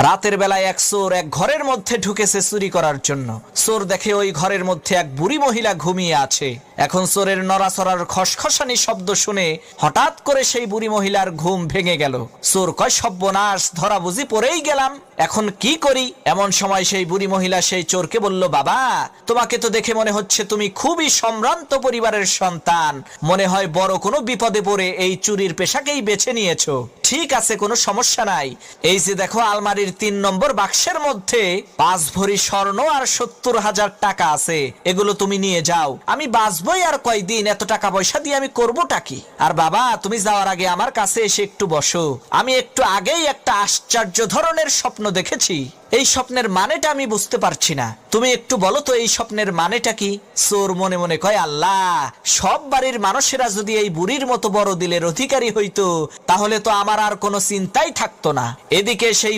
রাতের বেলায় এক চোর এক ঘরের মধ্যে ঢুকেছে চুরি করার জন্য। চোর দেখে ওই ঘরের মধ্যে এক বুড়ি মহিলা ঘুমিয়ে আছে। এখন চোরের নড়াচড়ার খসখসানি শব্দ শুনে হঠাৎ করে সেই বুড়ি মহিলার ঘুম ভেঙে গেল। চোর কয়, সর্বনাশ, ধরা বুঝি পড়েই গেলাম, এখন কি করি? এমন সময় সেই বুড়ি মহিলা সেই চোরকে বলল, বাবা, তোমাকে তো দেখে মনে হচ্ছে তুমি খুবই সম্ভ্রান্ত পরিবারের সন্তান, মনে হয় বড় কোনো বিপদে পড়ে এই চুরির পেশাকেই বেছে নিয়েছো। ঠিক আছে, কোনো সমস্যা নাই। এই যে দেখো, আলমারির 3 নম্বর বাক্সের মধ্যে 5 ভরি স্বর্ণ আর 70,000 টাকা আছে, এগুলো তুমি নিয়ে যাও। আমি বাঁচবই আর কয়দিন, এত টাকা পয়সা দিয়ে আমি করবোটা কি? আর বাবা, তুমি যাওয়ার আগে আমার কাছে এসে একটু বসো। আমি একটু আগেই একটা আশ্চর্য ধরনের স্বপ্ন দেখেছি। এই স্বপ্নের মানেটা আমি বুঝতে পারছি না, তুমি একটু বলো তো এই স্বপ্নের মানেটা কি? চোর মনে মনে কয়, আল্লাহ, সব বাড়ির মানুষেরা যদি এই বুড়ির মতো বড় দিলের অধিকারী হইতো, তাহলে তো আমার আর কোনো চিন্তাই থাকতো না। এদিকে সেই